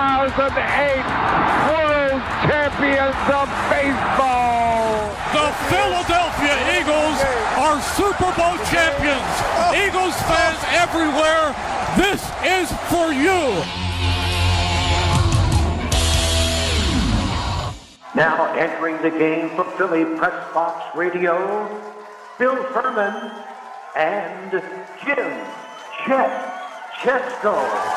World Champions of Baseball. The Philadelphia Eagles are Super Bowl champions. Eagles fans everywhere, this is for you. Now entering the game for Philly Press Box Radio, Bill Furman and Jim Chet Chesko.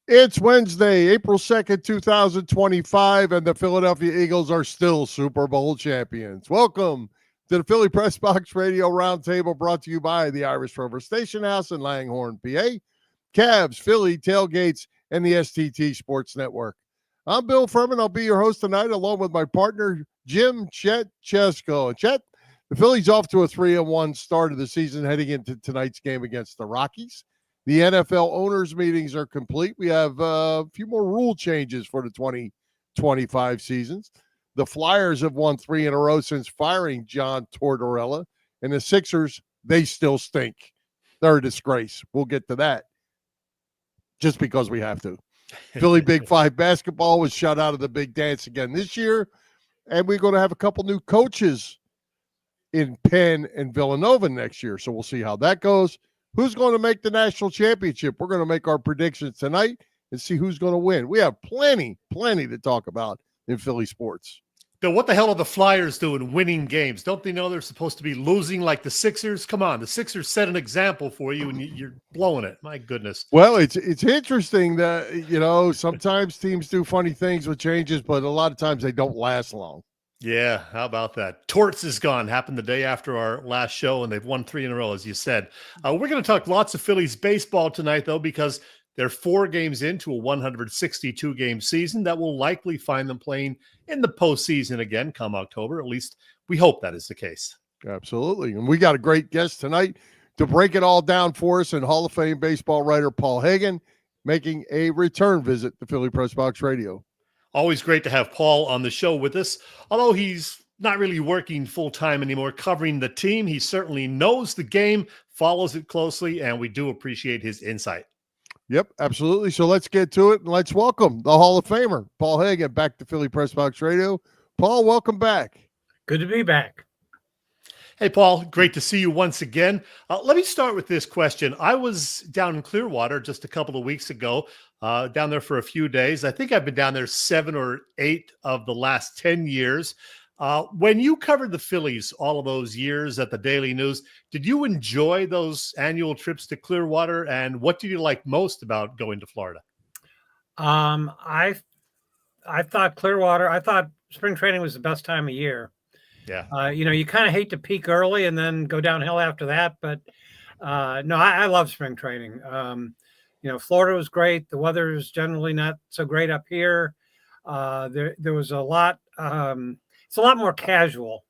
It's Wednesday, April 2nd, 2025, and the Philadelphia Eagles are still Super Bowl champions. Welcome to the Philly Press Box Radio Roundtable, brought to you by the Irish Rover Station House in Langhorne, PA, Cavs, Philly, Tailgates, and the STT Sports Network. I'm Bill Furman. I'll be your host tonight, along with my partner, Jim Chet Chesko. And Chet, the Phillies off to a 3-1 start of the season heading into tonight's game against the Rockies. The NFL owners' meetings are complete. We have a few more rule changes for the 2025 seasons. The Flyers have won 3 in a row since firing John Tortorella. And the Sixers, they still stink. They're a disgrace. We'll get to that just because we have to. Philly Big Five basketball was shut out of the big dance again this year. And we're going to have a couple new coaches in Penn and Villanova next year. So we'll see how that goes. Who's going to make the national championship? We're going to make our predictions tonight and see who's going to win. We have plenty to talk about in Philly sports. Bill, what the hell are the Flyers doing winning games? Don't they know they're supposed to be losing like the Sixers? Come on, the Sixers set an example for you, and you're blowing it. My goodness. Well, it's interesting that, sometimes teams do funny things with changes, but a lot of times they don't last long. Yeah, how about that? Torts is gone. Happened the day after our last show, and they've won 3 in a row, as you said. We're going to talk lots of Phillies baseball tonight, though, because they're 4 games into a 162-game season that will likely find them playing in the postseason again come October. At least we hope that is the case. Absolutely. And we got a great guest tonight to break it all down for us, and Hall of Fame baseball writer Paul Hagen making a return visit to Philly Press Box Radio. Always great to have Paul on the show with us. Although he's not really working full-time anymore covering the team, he certainly knows the game, follows it closely, and we do appreciate his insight. Yep, absolutely. So let's get to it, and let's welcome the Hall of Famer, Paul Hagen, back to Philly Press Box Radio. Paul, welcome back. Good to be back. Hey, Paul, great to see you once again. Let me start with this question. I was down in Clearwater just a couple of weeks ago, down there for a few days. I think I've been down there 7 or 8 of the last 10 years. When you covered the Phillies all of those years at the Daily News, did you enjoy those annual trips to Clearwater? And what did you like most about going to Florida? I thought Clearwater, I thought spring training was the best time of year. Yeah. You kind of hate to peak early and then go downhill after that. But no, I love spring training. Florida was great. The weather is generally not so great up here. There was a lot. It's a lot more casual.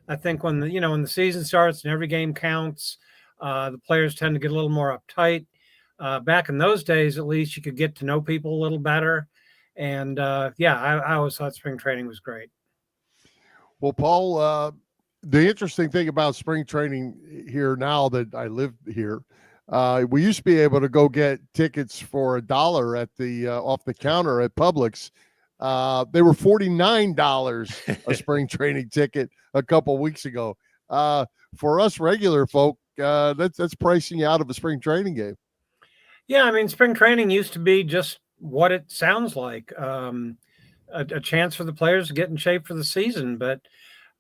I think when the season starts and every game counts, the players tend to get a little more uptight. Back in those days, at least you could get to know people a little better. And I always thought spring training was great. Well, Paul, the interesting thing about spring training here now that I live here, we used to be able to go get tickets for $1 at the off the counter at Publix. They were $49 a spring training ticket a couple weeks ago. For us regular folk, that's pricing you out of a spring training game. Yeah, I mean, spring training used to be just what it sounds like. A chance for the players to get in shape for the season. But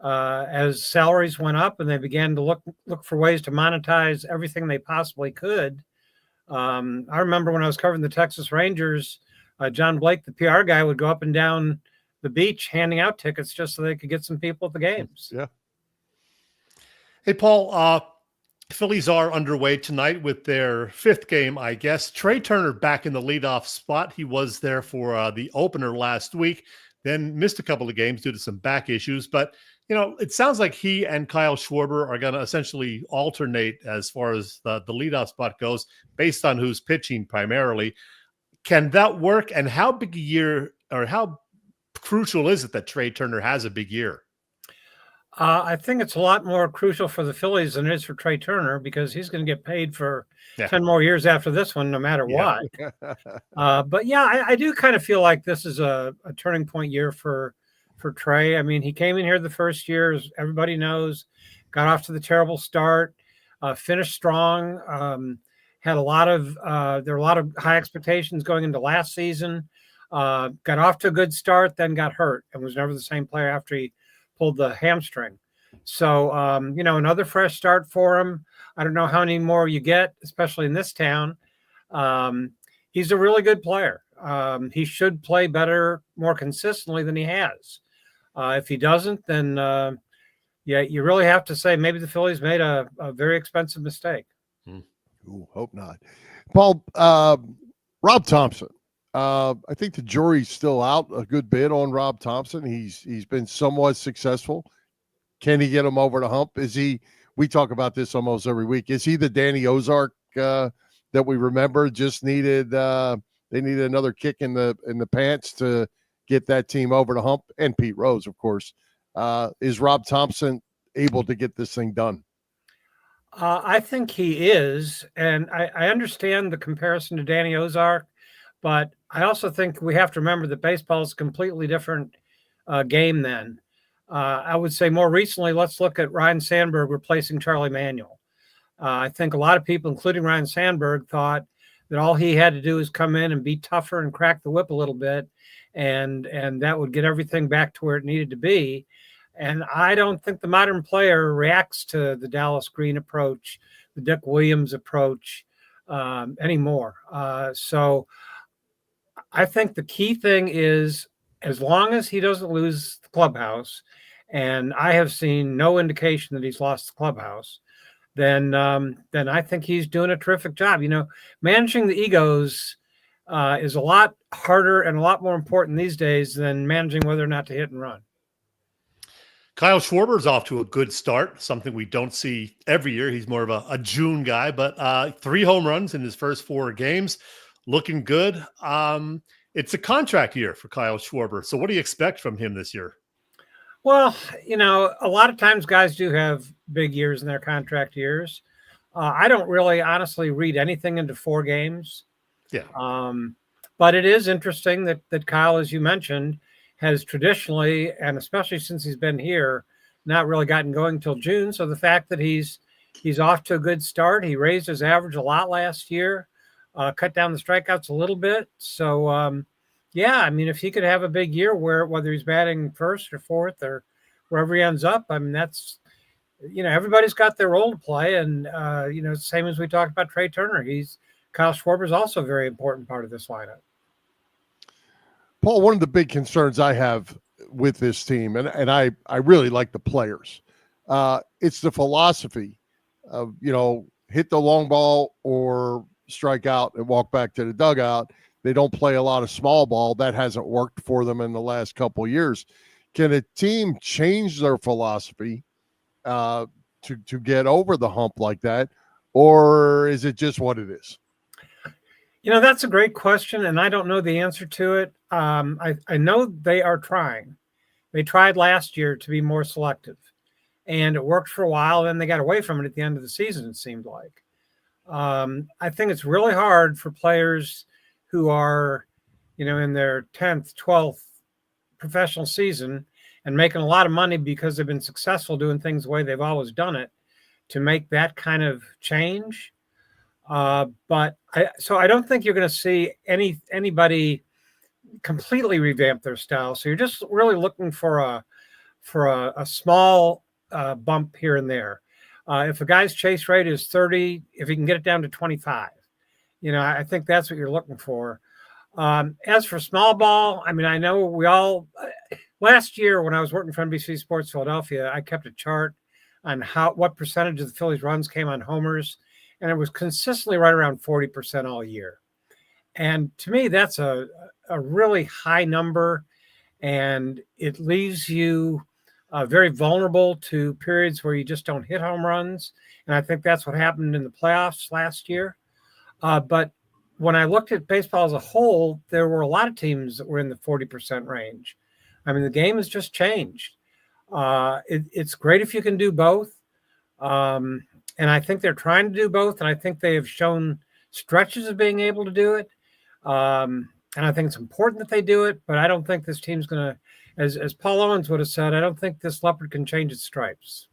as salaries went up and they began to look for ways to monetize everything they possibly could. I remember when I was covering the Texas Rangers, John Blake, the PR guy, would go up and down the beach handing out tickets just so they could get some people at the games. Yeah. Hey, Paul, Phillies are underway tonight with their 5th game, I guess. Trey Turner back in the leadoff spot. He was there for the opener last week, then missed a couple of games due to some back issues. But, it sounds like he and Kyle Schwarber are going to essentially alternate as far as the leadoff spot goes based on who's pitching primarily. Can that work? And how big a year or how crucial is it that Trey Turner has a big year? I think it's a lot more crucial for the Phillies than it is for Trey Turner because he's going to get paid for 10 more years after this one, no matter what. But yeah, I do kind of feel like this is a turning point year for Trey. I mean, he came in here the first year, as everybody knows, got off to the terrible start, finished strong. Had a lot of there were a lot of high expectations going into last season. Got off to a good start, then got hurt and was never the same player after he pulled the hamstring. So, another fresh start for him. I don't know how many more you get, especially in this town. He's a really good player. He should play better, more consistently than he has. If he doesn't, then, you really have to say maybe the Phillies made a very expensive mistake. Ooh, hope not. Paul, Rob Thompson. I think the jury's still out a good bit on Rob Thompson. He's been somewhat successful. Can he get him over the hump? Is he? We talk about this almost every week. Is he the Danny Ozark that we remember? Just needed they needed another kick in the pants to get that team over the hump. And Pete Rose, of course. Is Rob Thompson able to get this thing done? I think he is, and I understand the comparison to Danny Ozark. But I also think we have to remember that baseball is a completely different game then. I would say more recently, let's look at Ryan Sandberg replacing Charlie Manuel. I think a lot of people, including Ryan Sandberg, thought that all he had to do was come in and be tougher and crack the whip a little bit, and that would get everything back to where it needed to be. And I don't think the modern player reacts to the Dallas Green approach, the Dick Williams approach anymore. So I think the key thing is as long as he doesn't lose the clubhouse, and I have seen no indication that he's lost the clubhouse, then I think he's doing a terrific job. Managing the egos is a lot harder and a lot more important these days than managing whether or not to hit and run. Kyle Schwarber's off to a good start, something we don't see every year. He's more of a June guy, but 3 home runs in his first 4 games. Looking good. It's a contract year for Kyle Schwarber. So what do you expect from him this year? Well, a lot of times guys do have big years in their contract years. I don't really honestly read anything into 4 games. Yeah. But it is interesting that Kyle, as you mentioned, has traditionally, and especially since he's been here, not really gotten going till June. So the fact that he's off to a good start, he raised his average a lot last year. Cut down the strikeouts a little bit. So, I mean, if he could have a big year whether he's batting first or fourth or wherever he ends up, I mean, that's, everybody's got their role to play. And, same as we talked about Trey Turner, Kyle Schwarber is also a very important part of this lineup. Paul, one of the big concerns I have with this team, and I really like the players, it's the philosophy of, hit the long ball or strike out and walk back to the dugout. They don't play a lot of small ball. That hasn't worked for them in the last couple of years. Can a team change their philosophy to get over the hump like that? Or is it just what it is? That's a great question, and I don't know the answer to it. I know they are trying. They tried last year to be more selective, and it worked for a while. Then they got away from it at the end of the season, it seemed like. I think it's really hard for players who are, in their 10th, 12th professional season and making a lot of money because they've been successful doing things the way they've always done it, to make that kind of change. But I don't think you're going to see anybody completely revamp their style. So you're just really looking for a small bump here and there. If a guy's chase rate is 30, if he can get it down to 25, I think that's what you're looking for. As for small ball, I mean, I know we all last year when I was working for NBC Sports Philadelphia, I kept a chart on what percentage of the Phillies runs came on homers, and it was consistently right around 40% all year. And to me, that's a really high number, and it leaves you very vulnerable to periods where you just don't hit home runs. And I think that's what happened in the playoffs last year. But when I looked at baseball as a whole, there were a lot of teams that were in the 40% range. I mean, the game has just changed. It's great if you can do both. And I think they're trying to do both. And I think they have shown stretches of being able to do it. And I think it's important that they do it. But I don't think this team's going to, as Paul Owens would have said, I don't think this leopard can change its stripes.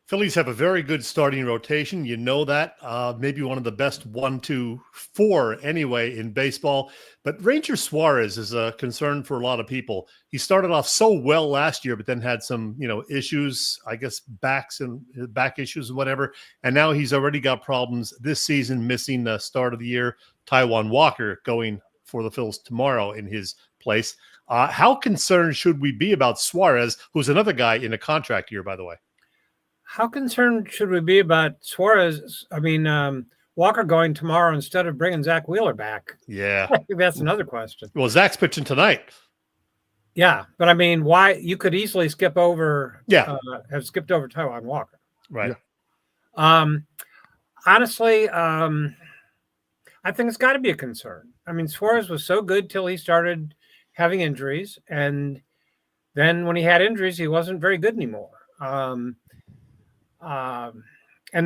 Phillies have a very good starting rotation. You know that. Maybe one of the best 1, 2, 4 anyway in baseball. But Ranger Suarez is a concern for a lot of people. He started off so well last year, but then had some, issues, I guess, back issues and whatever. And now he's already got problems this season, missing the start of the year. Taijuan Walker going for the Phils tomorrow in his place. How concerned should we be about Suarez, who's another guy in a contract year, by the way? How concerned should we be about Suarez? I mean, Walker going tomorrow instead of bringing Zach Wheeler back. Yeah. I think that's another question. Well, Zach's pitching tonight. Yeah. But I mean, why you could easily skip over, have skipped over Taijuan Walker. Right. Yeah. Honestly, I think it's got to be a concern. I mean, Suarez was so good till he started having injuries. And then when he had injuries, he wasn't very good anymore. And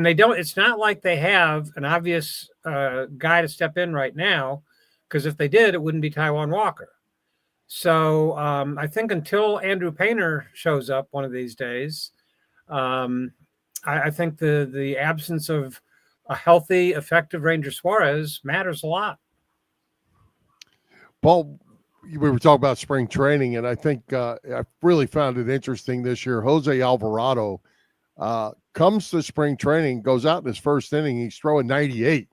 it's not like they have an obvious guy to step in right now, because if they did, it wouldn't be Taijuan Walker. So I think until Andrew Painter shows up one of these days, I think the absence of a healthy, effective Ranger Suarez matters a lot. Paul, we were talking about spring training, and I think I really found it interesting this year. Jose Alvarado comes to spring training, goes out in his first inning, he's throwing 98,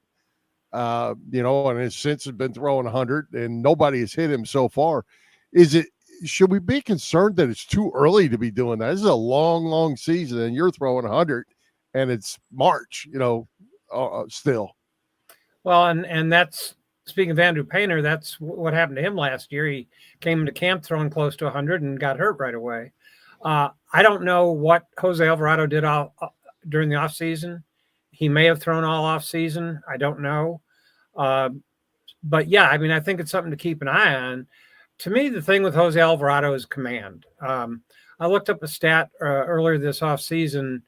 and has since been throwing 100, and nobody has hit him so far. Should we be concerned that it's too early to be doing that? This is a long, long season, and you're throwing 100, and it's March, still. Well, and that's, speaking of Andrew Painter, that's what happened to him last year. He came into camp throwing close to 100 and got hurt right away. I don't know what Jose Alvarado did during the offseason. He may have thrown all offseason. I don't know. But yeah, I mean, I think it's something to keep an eye on. To me, the thing with Jose Alvarado is command. I looked up a stat earlier this offseason.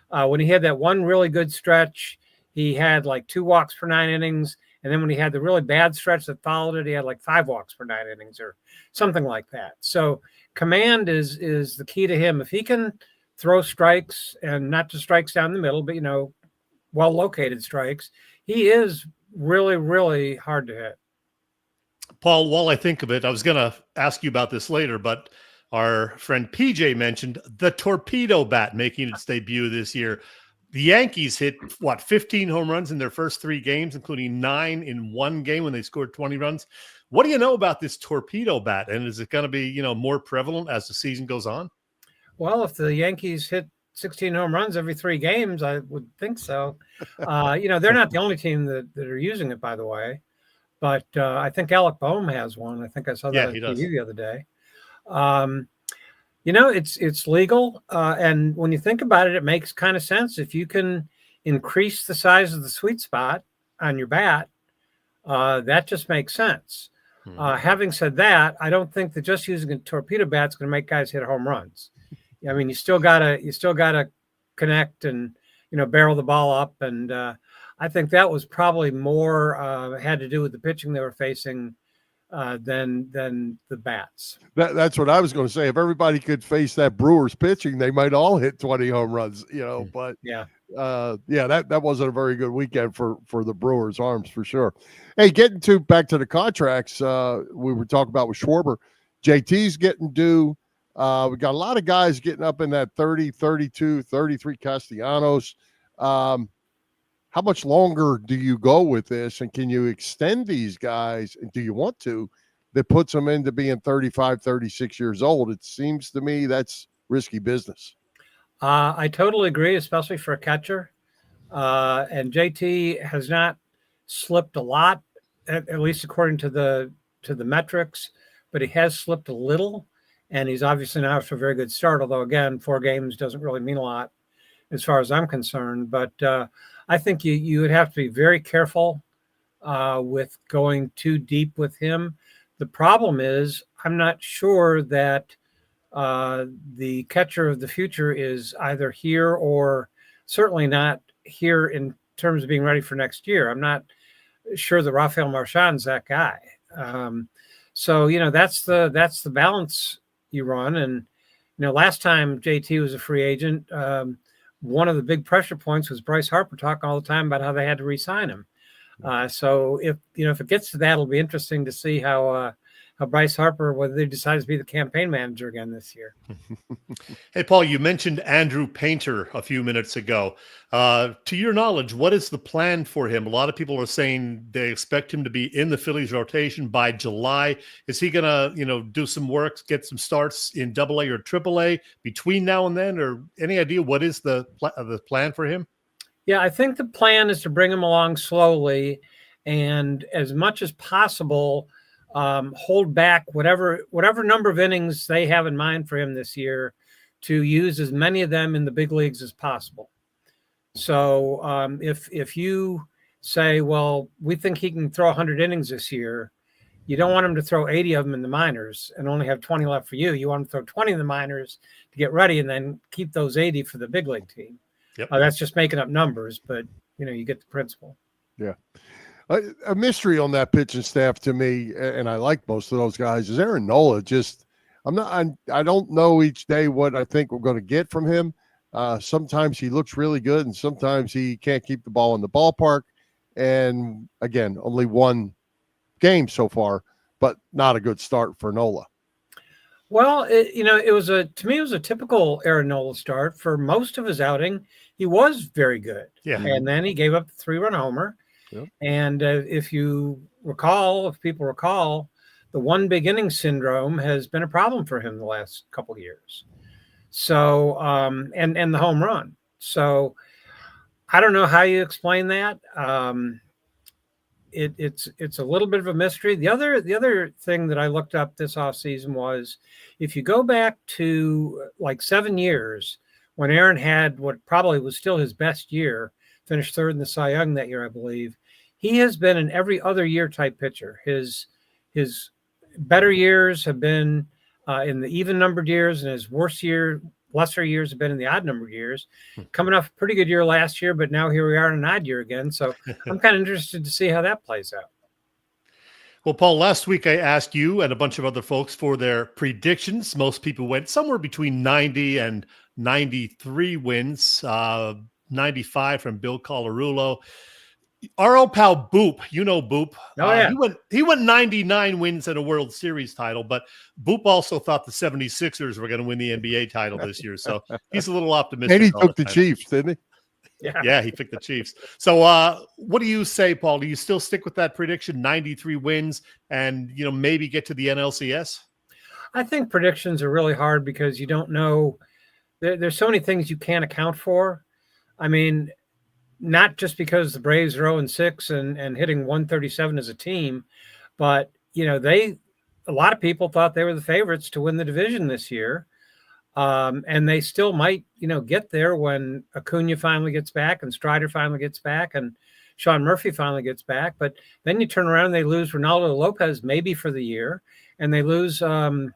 When he had that one really good stretch, he had like 2 walks per 9 innings. And then when he had the really bad stretch that followed it, he had like 5 walks per 9 innings or something like that. So command is the key to him. If he can throw strikes, and not just strikes down the middle, but, well-located strikes, he is really, really hard to hit. Paul, while I think of it, I was going to ask you about this later, but our friend PJ mentioned the torpedo bat making its debut this year. The Yankees hit, 15 home runs in their first 3 games, including 9 in one game when they scored 20 runs. What do you know about this torpedo bat? And is it going to be, more prevalent as the season goes on? Well, if the Yankees hit 16 home runs every 3 games, I would think so. They're not the only team that are using it, by the way. But I think Alec Boehm has one. I think I saw that on TV the other day. It's legal. And when you think about it, it makes kind of sense. If you can increase the size of the sweet spot on your bat, that just makes sense. Having said that, I don't think that just using a torpedo bat is going to make guys hit home runs. I mean, you still gotta connect and, barrel the ball up. And I think that was probably more had to do with the pitching they were facing than the bats. That's what I was going to say. If everybody could face that Brewers pitching, they might all hit 20 home runs, but that wasn't a very good weekend for the Brewers arms for sure. Hey, back to the contracts, we were talking about with Schwarber. JT's getting due. We got a lot of guys getting up in that 30, 32, 33 Castellanos. How much longer do you go with this, and can you extend these guys, and do you want to, that puts them into being 35, 36 years old? It seems to me that's risky business. I totally agree, especially for a catcher. And JT has not slipped a lot, at least according to the metrics, but he has slipped a little, and he's obviously not off to a very good start, although, again, 4 games doesn't really mean a lot as far as I'm concerned. But I think you would have to be very careful with going too deep with him. The problem is I'm not sure that the catcher of the future is either here or certainly not here in terms of being ready for next year. I'm not sure that Rafael Marchand's that guy. So, that's the balance you run. And, last time JT was a free agent, one of the big pressure points was Bryce Harper talking all the time about how they had to re-sign him. So if it gets to that, it'll be interesting to see how Bryce Harper, whether he decides to be the campaign manager again this year. Hey, Paul, you mentioned Andrew Painter a few minutes ago. To your knowledge, what is the plan for him? A lot of people are saying they expect him to be in the Phillies rotation by July. Is he going to, do some work, get some starts in AA or AAA between now and then? Or any idea what is the plan for him? Yeah, I think the plan is to bring him along slowly and as much as possible hold back whatever number of innings they have in mind for him this year to use as many of them in the big leagues as possible. So if you say, well, we think he can throw 100 innings this year, you don't want him to throw 80 of them in the minors and only have 20 left for you. You want him to throw 20 in the minors to get ready and then keep those 80 for the big league team. Yep. That's just making up numbers, but you get the principle. Yeah. A mystery on that pitching staff to me, and I like most of those guys, is Aaron Nola. I don't know each day what I think we're going to get from him. Sometimes he looks really good, and sometimes he can't keep the ball in the ballpark. And again, only one game so far, but not a good start for Nola. Well, it was a typical Aaron Nola start. For most of his outing, he was very good. Yeah. And then he gave up the 3-run homer. Yep. And if people recall, the one big inning syndrome has been a problem for him the last couple of years. So, and the home run. So I don't know how you explain that. It's a little bit of a mystery. The other thing that I looked up this offseason was if you go back to like 7 years when Aaron had what probably was still his best year, finished third in the Cy Young that year, I believe. He has been an every other year type pitcher. His better years have been in the even numbered years, and his lesser years have been in the odd numbered years. Coming off a pretty good year last year, but now here we are in an odd year again. So I'm kind of interested to see how that plays out. Well, Paul, last week I asked you and a bunch of other folks for their predictions. Most people went somewhere between 90 and 93 wins, 95 from Bill Colarulo. Our old pal Boop, Boop. Oh, yeah. He went 99 wins and a World Series title, but Boop also thought the 76ers were going to win the NBA title this year. So he's a little optimistic. And he took the Chiefs, didn't he? Yeah, he picked the Chiefs. So what do you say, Paul? Do you still stick with that prediction, 93 wins, and maybe get to the NLCS? I think predictions are really hard because you don't know. There's so many things you can't account for. I mean, not just because the Braves are 0-6 and hitting 137 as a team, but a lot of people thought they were the favorites to win the division this year. And they still might, get there when Acuna finally gets back and Strider finally gets back and Sean Murphy finally gets back. But then you turn around and they lose Ronaldo Lopez maybe for the year, and they lose Jerkston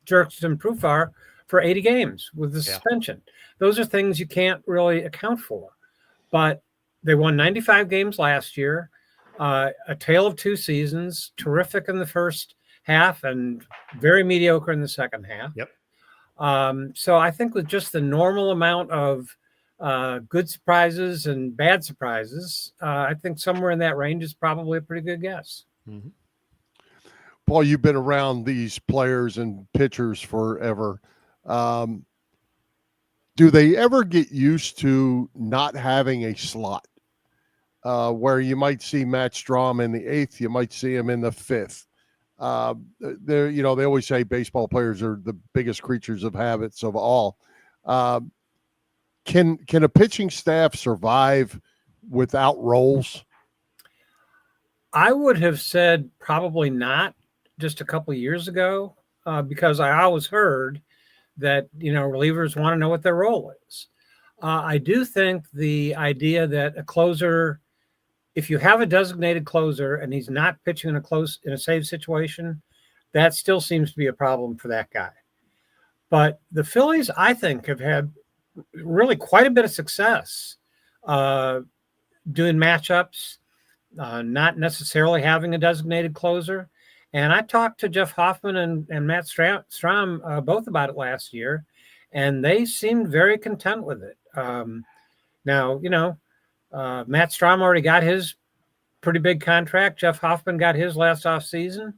Profar for 80 games with the suspension. Those are things you can't really account for. But they won 95 games last year, a tale of two seasons, terrific in the first half and very mediocre in the second half. Yep. So I think with just the normal amount of good surprises and bad surprises, I think somewhere in that range is probably a pretty good guess. Mm-hmm. Paul, you've been around these players and pitchers forever. Do they ever get used to not having a slot where you might see Matt Strahm in the 8th, you might see him in the 5th? They always say baseball players are the biggest creatures of habits of all. Can a pitching staff survive without roles? I would have said probably not just a couple of years ago, because I always heard that, relievers want to know what their role is. I do think the idea that a closer, if you have a designated closer and he's not pitching in a save situation, that still seems to be a problem for that guy. But the Phillies, I think, have had really quite a bit of success doing matchups, not necessarily having a designated closer. And I talked to Jeff Hoffman and Matt Strom both about it last year, and they seemed very content with it. Now, Matt Strom already got his pretty big contract. Jeff Hoffman got his last offseason.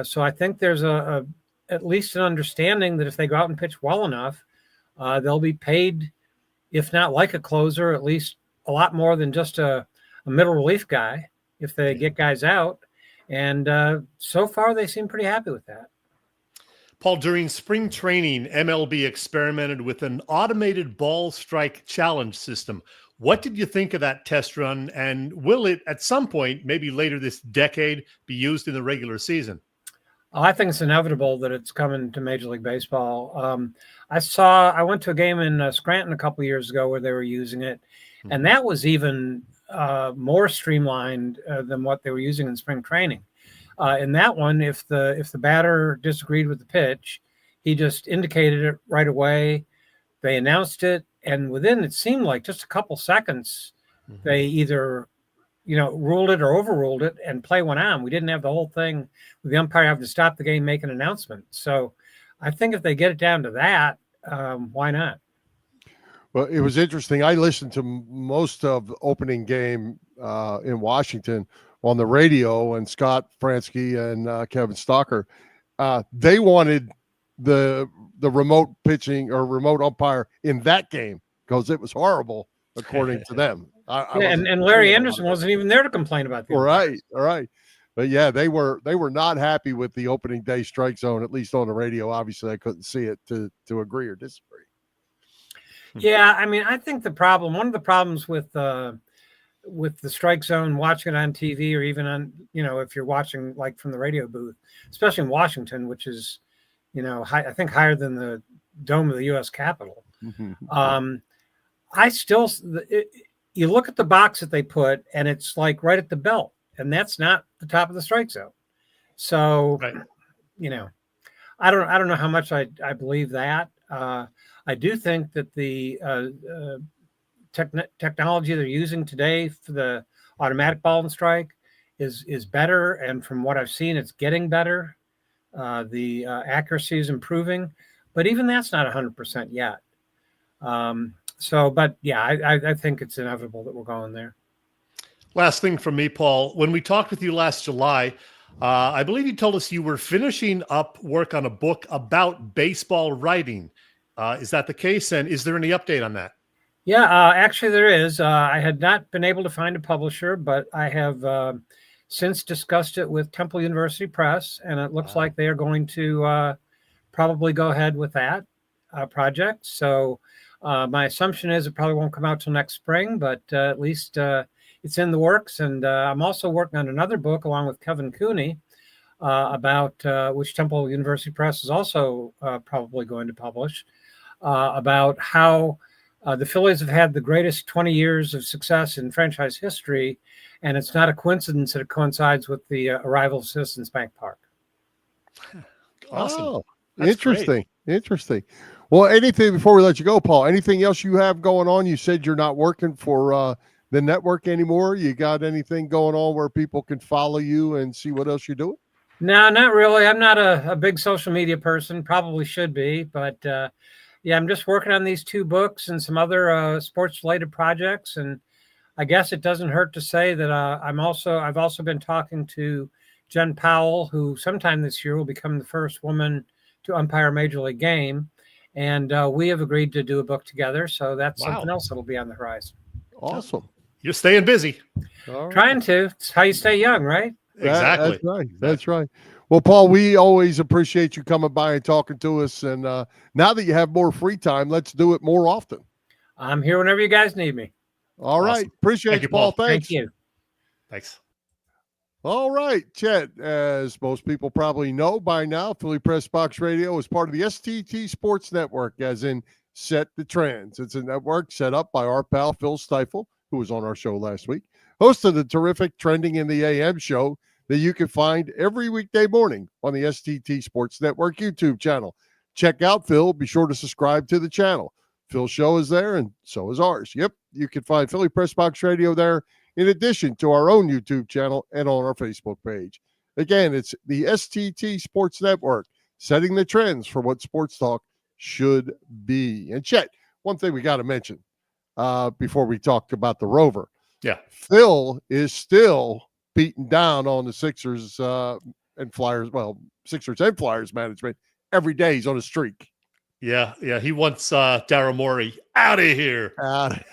So I think there's at least an understanding that if they go out and pitch well enough, they'll be paid, if not like a closer, at least a lot more than just a middle relief guy if they get guys out. And so far, they seem pretty happy with that. Paul, during spring training, MLB experimented with an automated ball strike challenge system. What did you think of that test run? And will it, at some point, maybe later this decade, be used in the regular season? I think it's inevitable that it's coming to Major League Baseball. I went to a game in Scranton a couple of years ago where they were using it, and that was even more streamlined than what they were using in spring training. In that one, if the batter disagreed with the pitch, he just indicated it right away. They announced it, and within, it seemed like just a couple seconds, they either ruled it or overruled it, and play went on. We didn't have the whole thing with the umpire having to stop the game, make an announcement. So I think if they get it down to that, why not? Well, it was interesting. I listened to most of the opening game in Washington on the radio, and Scott Fransky and Kevin Stalker, they wanted the remote pitching or remote umpire in that game because it was horrible, according to them. And Larry Anderson wasn't even there to complain about that. All right. But yeah, they were not happy with the opening day strike zone, at least on the radio. Obviously, I couldn't see it to agree or disagree. Yeah, I mean, I think one of the problems with the strike zone, watching it on TV or even on, if you're watching like from the radio booth, especially in Washington, which is, I think higher than the dome of the U.S. Capitol. You look at the box that they put, and it's like right at the belt, and that's not the top of the strike zone. So, right. I don't know how much I believe that. I do think that the technology they're using today for the automatic ball and strike is better, and from what I've seen, it's getting better. The accuracy is improving, but even that's not 100% yet. But yeah, I think it's inevitable that we're going there. Last thing from me, Paul. When we talked with you last July, I believe you told us you were finishing up work on a book about baseball writing. Is that the case? And is there any update on that? Yeah, actually there is. I had not been able to find a publisher, but I have since discussed it with Temple University Press, and it looks like they are going to probably go ahead with that project. So my assumption is it probably won't come out till next spring, but at least it's in the works. And I'm also working on another book along with Kevin Cooney about which Temple University Press is also probably going to publish about how the Phillies have had the greatest 20 years of success in franchise history, and it's not a coincidence that it coincides with the arrival of Citizens Bank Park. Awesome. Oh, That's interesting. Great. Interesting. Well, anything before we let you go, Paul, anything else you have going on? You said you're not working for the network anymore. You got anything going on where people can follow you and see what else you're doing? No, not really. I'm not a big social media person, probably should be, but yeah, I'm just working on these two books and some other sports related projects. And I guess it doesn't hurt to say that I've also been talking to Jen Powell, who sometime this year will become the first woman to umpire a Major League game. And we have agreed to do a book together. So that's something else that'll be on the horizon. Awesome. You're staying busy. Right. Trying to. It's how you stay young, right? Exactly. That's right. That's right. Well, Paul, we always appreciate you coming by and talking to us. And now that you have more free time, let's do it more often. I'm here whenever you guys need me. All right. Appreciate you, Paul. Thanks. Thank you. Thanks. All right, Chet, as most people probably know by now, Philly Press Box Radio is part of the STT Sports Network, as in Set the Trends. It's a network set up by our pal Phil Stiefel, who was on our show last week, host of the terrific Trending in the AM show that you can find every weekday morning on the STT Sports Network YouTube channel. check out Phil, be sure to subscribe to the channel. Phil's show is there, and so is ours. Yep, you can find Philly Press Box Radio there, in addition to our own YouTube channel and on our Facebook page. Again, it's the STT Sports Network, setting the trends for what sports talk should be. And Chet, one thing we got to mention before we talk about the Rover. Yeah. Phil is still beating down on the Sixers and Flyers. Well, Sixers and Flyers management every day. He's on a streak. Yeah. He wants Daryl Morey out of here. Out of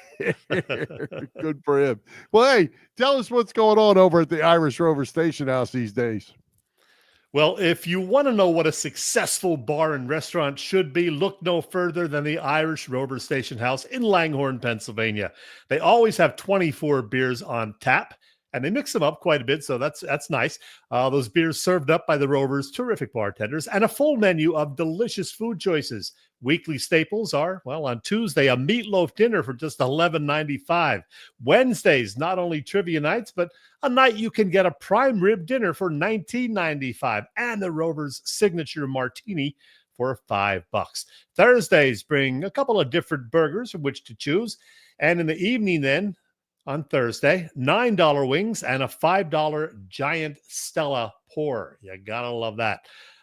here. Good for him. Well, hey, tell us what's going on over at the Irish Rover Station House these days. Well, if you want to know what a successful bar and restaurant should be, look no further than the Irish Rover Station House in Langhorne, Pennsylvania. They always have 24 beers on tap, and they mix them up quite a bit, so that's nice. Those beers served up by the Rovers' terrific bartenders, and a full menu of delicious food choices. Weekly staples are, well, on Tuesday, a meatloaf dinner for just $11.95. Wednesdays, not only trivia nights, but a night you can get a prime rib dinner for $19.95, and the Rovers' signature martini for $5. Thursdays bring a couple of different burgers from which to choose, and in the evening then, on Thursday, $9 wings and a $5 giant Stella pour. You gotta love that.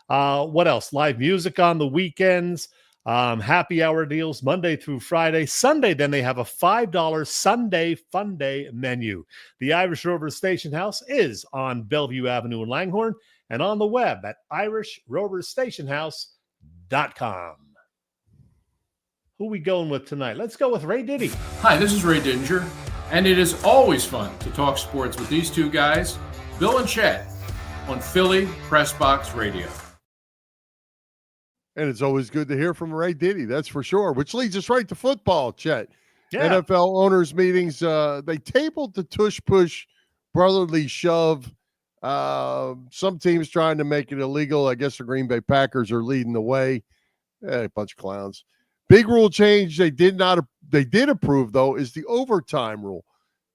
What else? Live music on the weekends, happy hour deals Monday through Friday. Sunday, then they have a $5 Sunday Fun Day menu. The Irish Rover Station House is on Bellevue Avenue in Langhorne and on the web at irishroverstationhouse.com. Who we going with tonight? Let's go with Ray Diddy. Hi, this is Ray Dinger. And it is always fun to talk sports with these two guys, Bill and Chet, on Philly Press Box Radio. And it's always good to hear from Ray Diddy, that's for sure, which leads us right to football, Chet. Yeah. NFL owners meetings, they tabled the tush-push brotherly shove. Some teams trying to make it illegal. I guess the Green Bay Packers are leading the way. A bunch of clowns. Big rule change they did approve, though, is the overtime rule.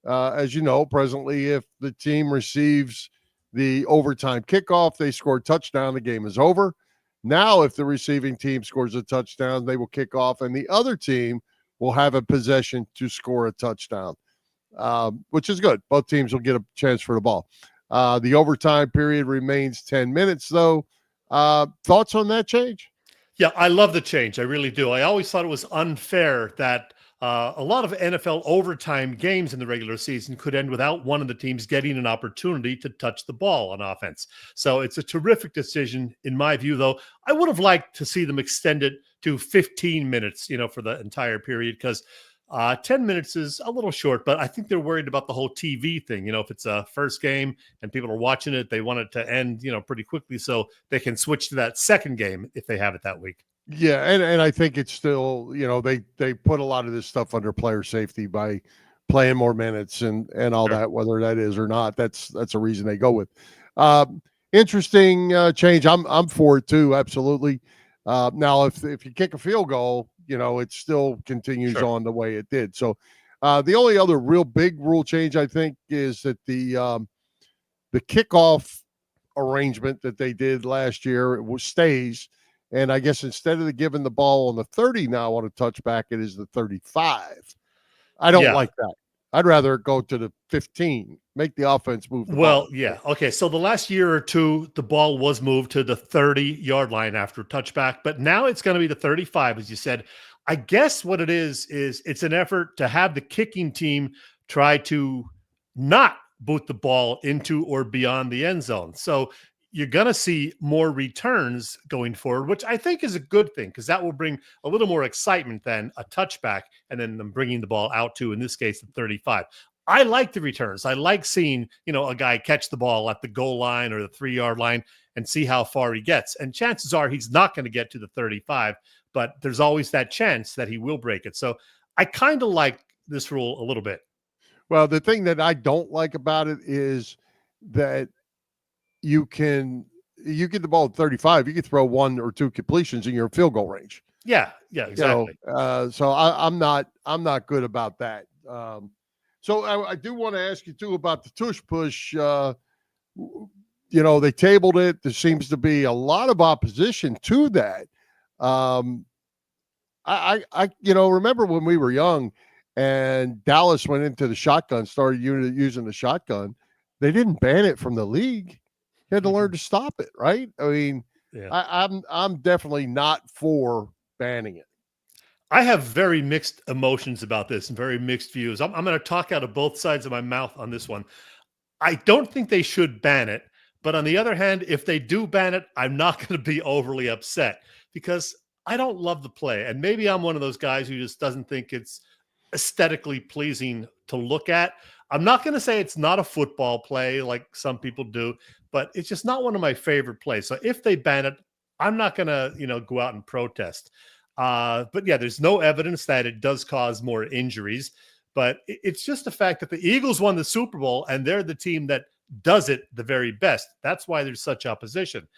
As you know, presently, if the team receives the overtime kickoff, they score a touchdown, the game is over. Now, if the receiving team scores a touchdown, they will kick off, and the other team will have a possession to score a touchdown, which is good. Both teams will get a chance for the ball. The overtime period remains 10 minutes, though. Thoughts on that change? Yeah, I love the change. I really do. I always thought it was unfair that a lot of NFL overtime games in the regular season could end without one of the teams getting an opportunity to touch the ball on offense. So it's a terrific decision, in my view, though. I would have liked to see them extend it to 15 minutes, for the entire period, because 10 minutes is a little short, but I think they're worried about the whole TV thing. If it's a first game and people are watching it, they want it to end, pretty quickly so they can switch to that second game if they have it that week. Yeah, and I think it's still, they put a lot of this stuff under player safety by playing more minutes and all that, whether that is or not. That's a reason they go with. Interesting change. I'm for it too, absolutely. Now, if you kick a field goal, it still continues on the way it did. So the only other real big rule change, I think, is that the kickoff arrangement that they did last year stays. And I guess instead of giving the ball on the 30 now on a touchback, it is the 35. I don't like that. I'd rather go to the 15, make the offense move. Well, yeah. Okay. So the last year or two, the ball was moved to the 30-yard line after touchback, but now it's going to be the 35, as you said. I guess what it is it's an effort to have the kicking team try to not boot the ball into or beyond the end zone. So you're going to see more returns going forward, which I think is a good thing, because that will bring a little more excitement than a touchback and then them bringing the ball out to, in this case, the 35. I like the returns. I like seeing, a guy catch the ball at the goal line or the 3-yard line and see how far he gets. And chances are he's not going to get to the 35, but there's always that chance that he will break it. So I kind of like this rule a little bit. Well, the thing that I don't like about it is that you get the ball at 35, you can throw 1 or 2 completions in your field goal range. Yeah, exactly. So I'm not good about that. So I do want to ask you too about the tush push. They tabled it. There seems to be a lot of opposition to that. Remember when we were young and Dallas went into the shotgun, started using the shotgun. They didn't ban it from the league. You had to learn to stop it, right? I mean, Yeah. I'm definitely not for banning it. I have very mixed emotions about this and very mixed views. I'm going to talk out of both sides of my mouth on this one. I don't think they should ban it. But on the other hand, if they do ban it, I'm not going to be overly upset because I don't love the play. And maybe I'm one of those guys who just doesn't think it's aesthetically pleasing to look at. I'm not going to say it's not a football play like some people do, but it's just not one of my favorite plays. So if they ban it, I'm not going to, go out and protest. But yeah, there's no evidence that it does cause more injuries. But it's just the fact that the Eagles won the Super Bowl and they're the team that does it the very best. That's why there's such opposition.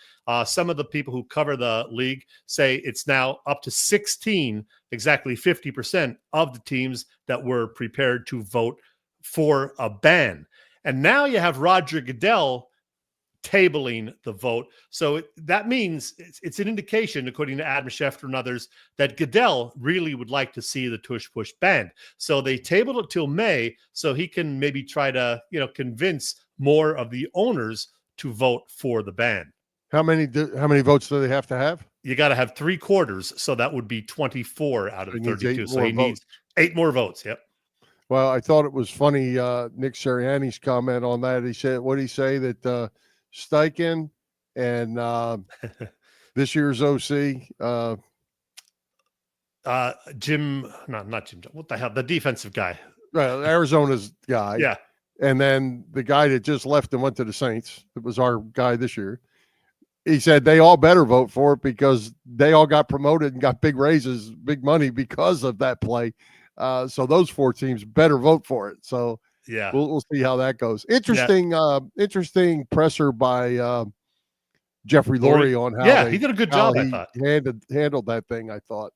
Some of the people who cover the league say it's now up to 16, exactly 50% of the teams that were prepared to vote for a ban. And now you have Roger Goodell tabling the vote. So that means it's an indication, according to Adam Schefter and others, that Goodell really would like to see the tush-push banned. So they tabled it till May so he can maybe try to, convince more of the owners to vote for the ban. How many votes do they have to have? You got to have 3/4. So that would be 24 out of 32. So he needs 8 more votes. Yep. Well, I thought it was funny. Nick Sirianni's comment on that. He said, what did he say? That Steichen and this year's OC, Jim, not Jim. What the hell? The defensive guy. Arizona's guy. Yeah. And then the guy that just left and went to the Saints, it was our guy this year. He said they all better vote for it because they all got promoted and got big raises, big money because of that play. So those 4 teams better vote for it. So yeah, we'll see how that goes. Interesting presser by Jeffrey Lurie on how he did a good job. I thought handled that thing. I thought.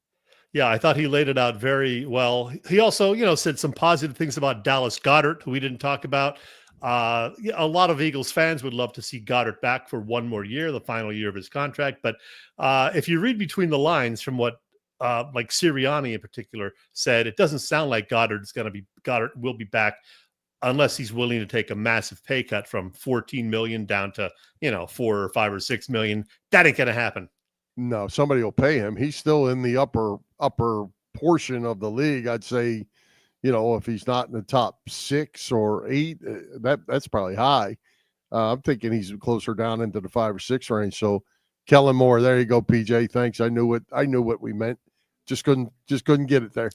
Yeah, I thought he laid it out very well. He also, said some positive things about Dallas Goedert, who we didn't talk about. A lot of Eagles fans would love to see Goedert back for one more year, the final year of his contract. But if you read between the lines from what like Sirianni in particular said, it doesn't sound like Goedert will be back unless he's willing to take a massive pay cut from $14 million down to, 4 or 5 or 6 million. That ain't going to happen. No, somebody will pay him. He's still in the upper portion of the league. I'd say, if he's not in the top 6 or 8, that's probably high. I'm thinking he's closer down into the 5 or 6 range. So Kellen Moore, there you go, PJ. Thanks. I knew what we meant. Just couldn't get it there.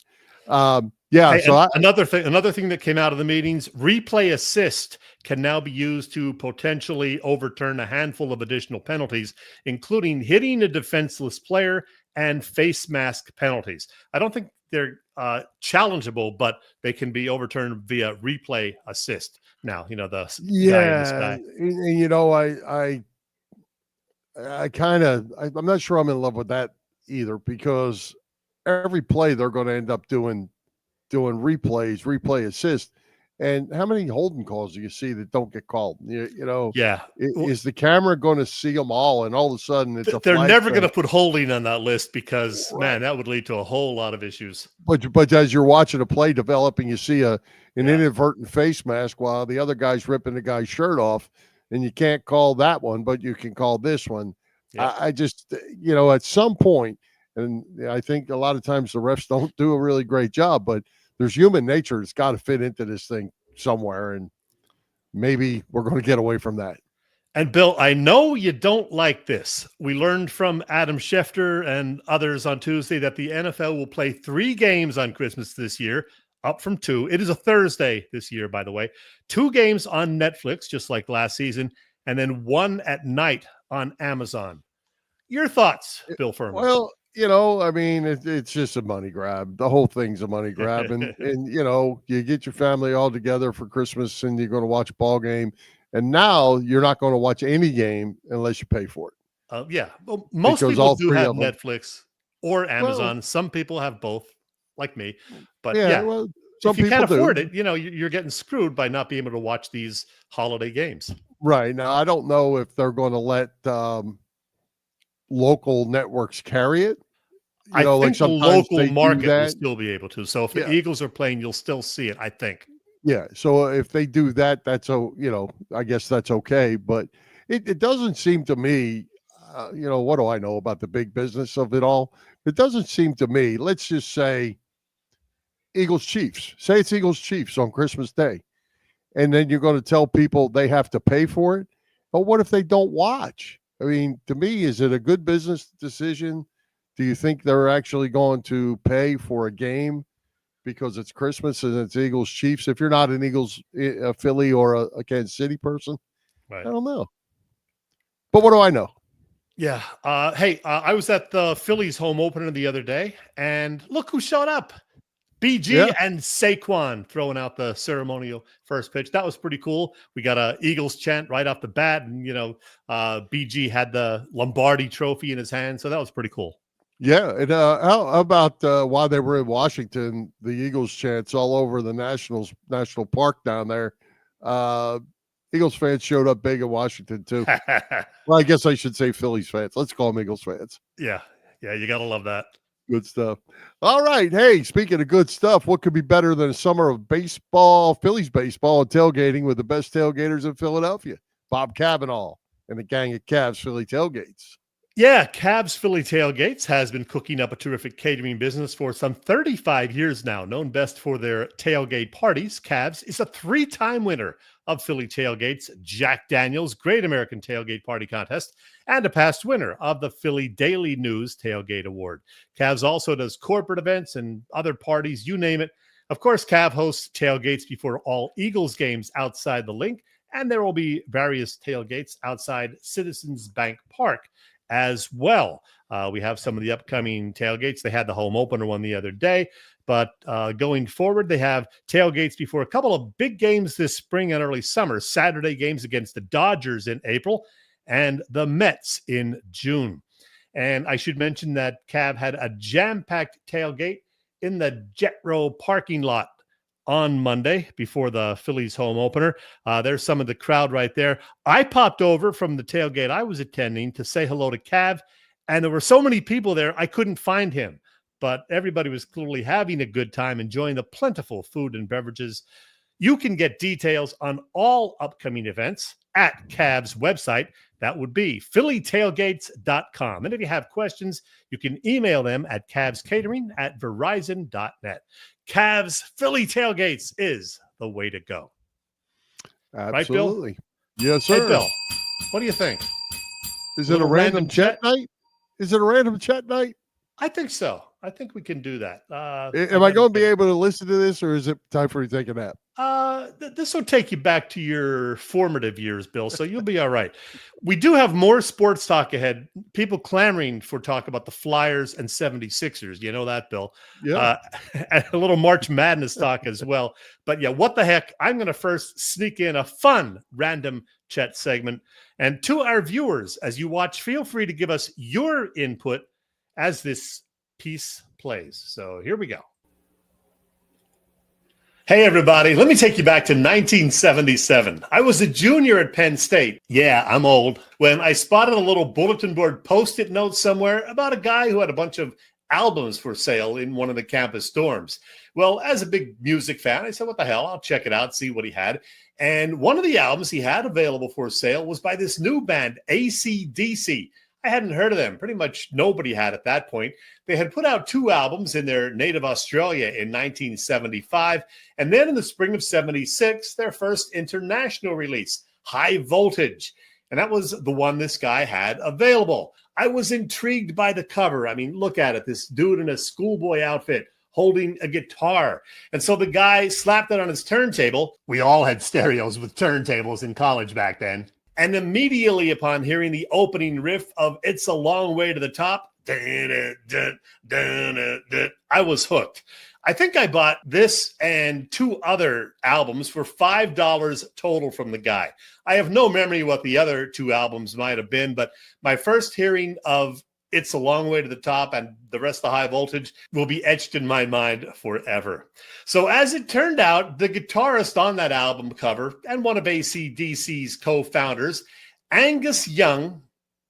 Another thing that came out of the meetings, replay assist can now be used to potentially overturn a handful of additional penalties, including hitting a defenseless player and face mask penalties. I don't think they're challengeable, but they can be overturned via replay assist. Now, I'm not sure I'm in love with that either, because every play they're going to end up doing replay assist. And how many holding calls do you see that don't get called? Yeah. Is the camera going to see them all? And all of a sudden they're never going to put holding on that list because, man, that would lead to a whole lot of issues. But as you're watching a play developing, you see an inadvertent face mask while the other guy's ripping the guy's shirt off, and you can't call that one, but you can call this one. Yeah. I just, at some point, and I think a lot of times the refs don't do a really great job, but there's human nature that's got to fit into this thing somewhere, and maybe we're going to get away from that. And Bill, I know you don't like this. We learned from Adam Schefter and others on Tuesday that the NFL will play 3 games on Christmas this year, up from 2. It is a Thursday this year, by the way. 2 games on Netflix, just like last season, and then 1 at night on Amazon. Your thoughts, Bill Furman? Well, it's just a money grab. The whole thing's a money grab. And you get your family all together for Christmas and you're going to watch a ball game. And now you're not going to watch any game unless you pay for it. Yeah. Well, most people do have Netflix or Amazon. Well, some people have both, like me. But well, some if you people can't afford it, you're getting screwed by not being able to watch these holiday games. Right. Now, I don't know if they're going to let local networks carry it. I think like the sometimes local they do market will that. still be able to. So if the Yeah. Eagles are playing, you'll still see it, I think. Yeah. So if they do that, I guess that's okay. But it doesn't seem to me, what do I know about the big business of it all? It doesn't seem to me, let's just say Eagles Chiefs. Say it's Eagles Chiefs on Christmas Day. And then you're going to tell people they have to pay for it. But what if they don't watch? I mean, to me, is it a good business decision? Do you think they're actually going to pay for a game because it's Christmas and it's Eagles Chiefs? If you're not an Eagles, a Philly or a Kansas City person, Right. I don't know. But what do I know? Yeah. I was at the Phillies home opener the other day, and look who showed up. BG and Saquon throwing out the ceremonial first pitch. That was pretty cool. We got a Eagles chant right off the bat, and BG had the Lombardi trophy in his hand, so that was pretty cool. Yeah, and how about while they were in Washington, the Eagles chants all over the national park down there. Eagles fans showed up big in Washington too. Well, I guess I should say Phillies fans. Let's call them Eagles fans. Yeah, you gotta love that. Good stuff. All right. Hey, speaking of good stuff, what could be better than a summer of baseball, Phillies baseball, and tailgating with the best tailgaters in Philadelphia? Bob Cavanaugh and the gang of Cavs Philly Tailgates. Yeah, Cavs Philly Tailgates has been cooking up a terrific catering business for some 35 years now. Known best for their tailgate parties, Cavs is a 3-time winner of Philly Tailgates, Jack Daniels Great American Tailgate Party Contest, and a past winner of the Philly Daily News Tailgate Award. Cavs also does corporate events and other parties, you name it. Of course, Cav hosts tailgates before all Eagles games outside the link, and there will be various tailgates outside Citizens Bank Park as well. We have some of the upcoming tailgates. They had the home opener one the other day, but going forward, they have tailgates before a couple of big games this spring and early summer. Saturday games against the Dodgers in April and the Mets in June. And I should mention that Cav had a jam-packed tailgate in the Jet Row parking lot on Monday before the Phillies home opener. There's some of the crowd right there. I popped over from the tailgate I was attending to say hello to Cav, and there were so many people there, I couldn't find him. But everybody was clearly having a good time, enjoying the plentiful food and beverages. You can get details on all upcoming events at Cav's website. That would be phillytailgates.com. And if you have questions, you can email them at cavscatering@verizon.net. Cavs Philly Tailgates is the way to go. Absolutely. Right, Bill? Yes, sir. Hey, Bill, what do you think? Is it a random chat night? Is it a random chat night? I think so. I think we can do that. Am I going to be able to listen to this, or is it time for you to take a nap? This will take you back to your formative years, Bill, so you'll be all right. We do have more sports talk ahead. People clamoring for talk about the Flyers and 76ers. You know that, Bill? Yeah. And a little March Madness talk as well. But yeah, what the heck? I'm going to first sneak in a fun Random Chet segment. And to our viewers, as you watch, feel free to give us your input as this piece plays. So here we go. Hey, everybody. Let me take you back to 1977. I was a junior at Penn State. Yeah, I'm old. When I spotted a little bulletin board Post-it note somewhere about a guy who had a bunch of albums for sale in one of the campus dorms. Well, as a big music fan, I said, what the hell? I'll check it out, see what he had. And one of the albums he had available for sale was by this new band, AC/DC. I hadn't heard of them. Pretty much nobody had at that point. They had put out 2 albums in their native Australia in 1975. And then in the spring of 76, their first international release, High Voltage. And that was the one this guy had available. I was intrigued by the cover. I mean, look at it. This dude in a schoolboy outfit holding a guitar. And so the guy slapped it on his turntable. We all had stereos with turntables in college back then. And immediately upon hearing the opening riff of It's a Long Way to the Top, I was hooked. I think I bought this and 2 other albums for $5 total from the guy. I have no memory what the other 2 albums might have been, but my first hearing of It's a Long Way to the Top and the rest of High Voltage will be etched in my mind forever. So as it turned out, the guitarist on that album cover and one of AC/DC's co-founders, Angus Young,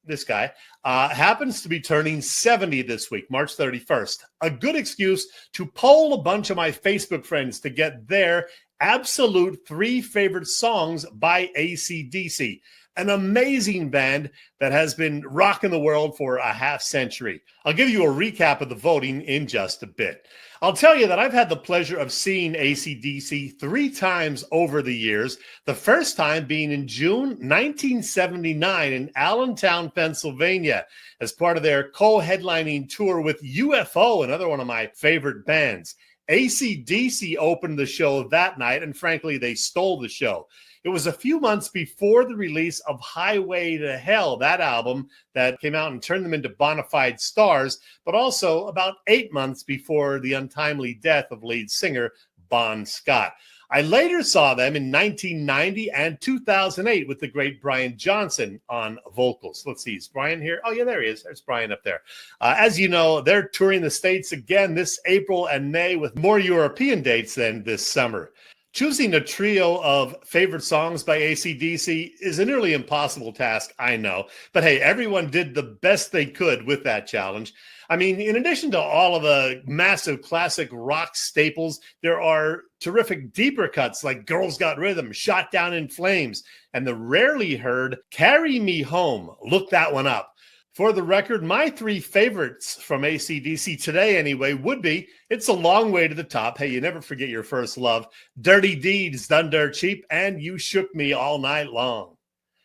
this guy, happens to be turning 70 this week, March 31st. A good excuse to poll a bunch of my Facebook friends to get their absolute 3 favorite songs by AC/DC, an amazing band that has been rocking the world for a half century. I'll give you a recap of the voting in just a bit. I'll tell you that I've had the pleasure of seeing AC/DC 3 times over the years, the first time being in June 1979 in Allentown, Pennsylvania, as part of their co-headlining tour with UFO, another one of my favorite bands. AC/DC opened the show that night, and frankly, they stole the show. It was a few months before the release of Highway to Hell, that album that came out and turned them into bona fide stars, but also about 8 months before the untimely death of lead singer Bon Scott. I later saw them in 1990 and 2008 with the great Brian Johnson on vocals. Let's see, is Brian here? Oh, yeah, there he is. There's Brian up there. As you know, they're touring the States again this April and May with more European dates than this summer. Choosing a trio of favorite songs by AC/DC is a nearly impossible task, I know. But hey, everyone did the best they could with that challenge. I mean, in addition to all of the massive classic rock staples, there are terrific deeper cuts like Girls Got Rhythm, Shot Down in Flames, and the rarely heard Carry Me Home. Look that one up. For the record, my 3 favorites from AC/DC today anyway would be It's a Long Way to the Top. Hey, you never forget your first love. Dirty Deeds, Done Dirt Cheap, and You Shook Me All Night Long.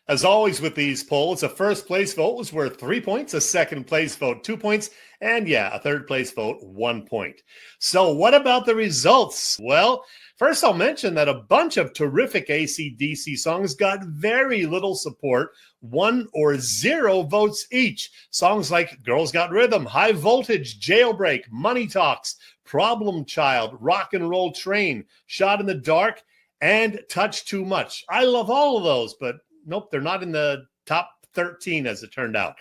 As always with these polls, a first place vote was worth 3 points, a second place vote 2 points, and a third place vote 1 point. So what about the results? Well, first I'll mention that a bunch of terrific AC/DC songs got very little support, 1 or 0 votes each. Songs like Girls Got Rhythm, High Voltage, Jailbreak, Money Talks, Problem Child, Rock and Roll Train, Shot in the Dark, and Touch Too Much. I love all of those, but nope, they're not in the top 13 as it turned out.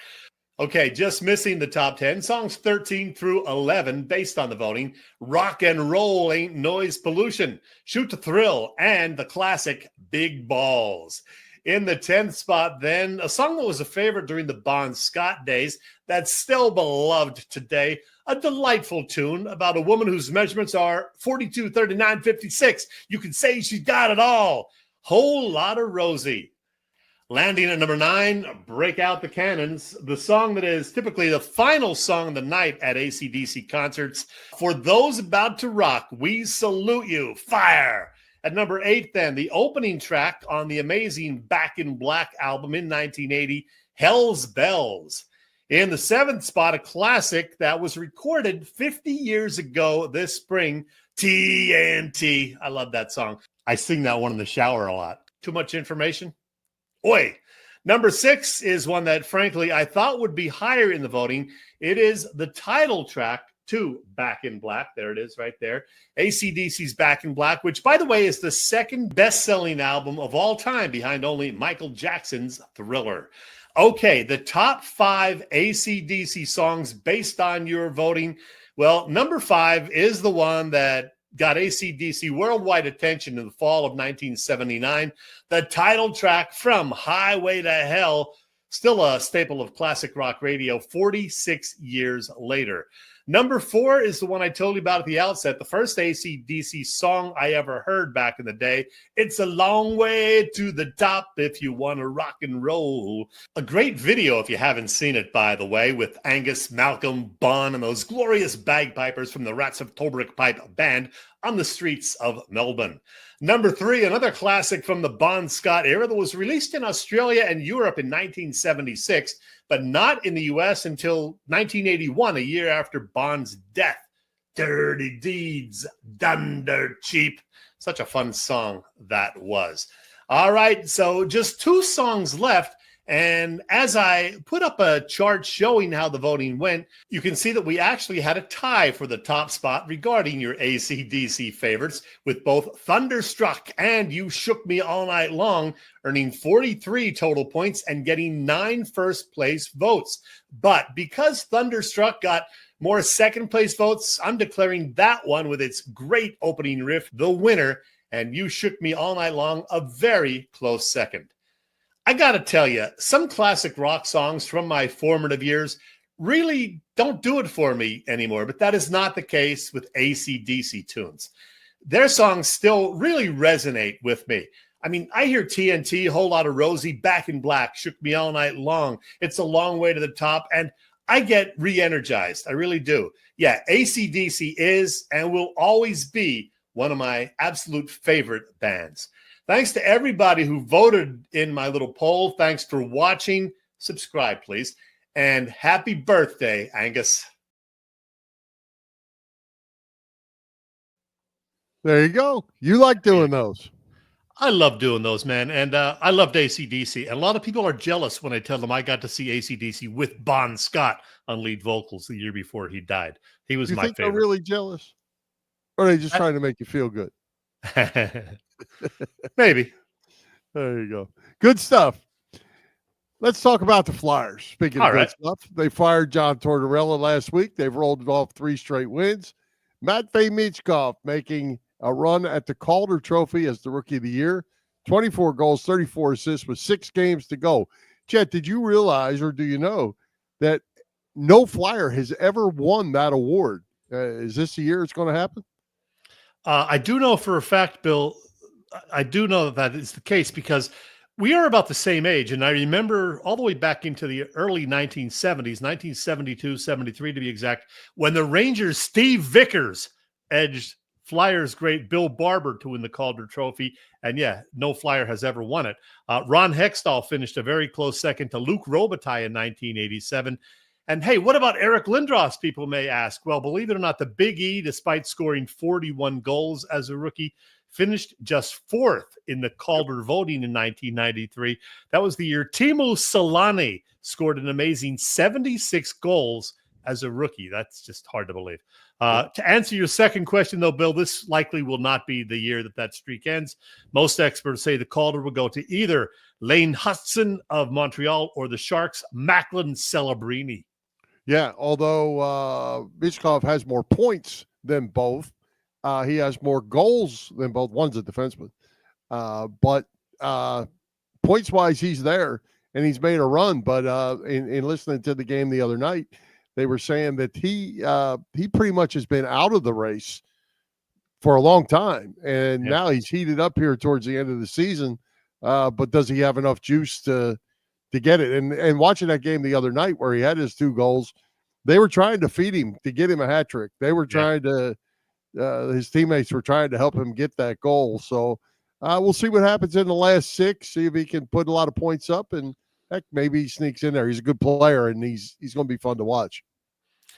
Okay, just missing the top 10, songs 13 through 11 based on the voting. Rock and Roll Ain't Noise Pollution, Shoot to Thrill, and the classic Big Balls. In the 10th spot then, a song that was a favorite during the Bon Scott days that's still beloved today, a delightful tune about a woman whose measurements are 42, 39, 56. You can say she's got it all. Whole Lotta Rosie. Landing at number 9, Break Out the Cannons, the song that is typically the final song of the night at AC/DC concerts. For those about to rock, we salute you. Fire! At number 8, then, the opening track on the amazing Back in Black album in 1980, Hell's Bells. In the 7th spot, a classic that was recorded 50 years ago this spring, TNT. I love that song. I sing that one in the shower a lot. Too much information? Oi. Number 6 is one that, frankly, I thought would be higher in the voting. It is the title track to Back in Black. There it is right there. AC/DC's Back in Black, which, by the way, is the second best-selling album of all time behind only Michael Jackson's Thriller. Okay, the top 5 AC/DC songs based on your voting. Well, number 5 is the one that got AC/DC worldwide attention in the fall of 1979. The title track from Highway to Hell, still a staple of classic rock radio 46 years later. Number 4 is the one I told you about at the outset, the first AC/DC song I ever heard back in the day. It's a long way to the top if you want to rock and roll. A great video if you haven't seen it, by the way, with Angus, Malcolm, Bon, and those glorious bagpipers from the Rats of Tobruk Pipe Band on the streets of Melbourne. Number 3, another classic from the Bon Scott era that was released in Australia and Europe in 1976, but not in the U.S. until 1981, a year after Bon's death. Dirty Deeds, Done Dirt Cheap. Such a fun song that was. All right, so just 2 songs left. And as I put up a chart showing how the voting went, you can see that we actually had a tie for the top spot regarding your AC/DC favorites, with both Thunderstruck and You Shook Me All Night Long earning 43 total points and getting 9 first place votes. But because Thunderstruck got more second place votes, I'm declaring that one with its great opening riff the winner, and You Shook Me All Night Long a very close second. I got to tell you, some classic rock songs from my formative years really don't do it for me anymore, but that is not the case with AC/DC tunes. Their songs still really resonate with me. I mean, I hear TNT, Whole Lot of Rosie, Back in Black, Shook Me All Night Long, It's a Long Way to the Top, and I get re-energized. I really do. Yeah, AC/DC is and will always be one of my absolute favorite bands. Thanks to everybody who voted in my little poll. Thanks for watching. Subscribe, please. And happy birthday, Angus. There you go. You like doing those. I love doing those, man. And I loved AC/DC. And a lot of people are jealous when I tell them I got to see AC/DC with Bon Scott on lead vocals the year before he died. He was my favorite. They're really jealous? Or are they just trying to make you feel good? Maybe. There you go. Good stuff. Let's talk about the Flyers. Speaking of good stuff, they fired John Tortorella last week. They've rolled off 3 straight wins. Matvei Michkov making a run at the Calder Trophy as the Rookie of the Year. 24 goals, 34 assists with 6 games to go. Chet, did you realize or do you know that no Flyer has ever won that award? Is this the year it's going to happen? I do know for a fact, Bill, I do know that is the case because we are about the same age. And I remember all the way back into the early 1970s, 1972, 73 to be exact, when the Rangers' Steve Vickers edged Flyers great Bill Barber to win the Calder Trophy. And yeah, no Flyer has ever won it. Ron Hextall finished a very close second to Luc Robitaille in 1987. And hey, what about Eric Lindros, people may ask? Well, believe it or not, the Big E, despite scoring 41 goals as a rookie, finished just 4th in the Calder voting in 1993. That was the year Teemu Selanne scored an amazing 76 goals as a rookie. That's just hard to believe. To answer your second question, though, Bill, this likely will not be the year that streak ends. Most experts say the Calder will go to either Lane Hutson of Montreal or the Sharks' Macklin Celebrini. Yeah, although Michkov has more points than both, he has more goals than both. One's a defenseman. But points-wise, he's there, and he's made a run. But in listening to the game the other night, they were saying that he pretty much has been out of the race for a long time. And now he's heated up here towards the end of the season. But does he have enough juice to get it? And watching that game the other night where he had his 2 goals, they were trying to feed him to get him a hat trick. They were trying to his teammates were trying to help him get that goal. So we'll see what happens in the last 6, see if he can put a lot of points up, and heck, maybe he sneaks in there. He's a good player, and he's going to be fun to watch.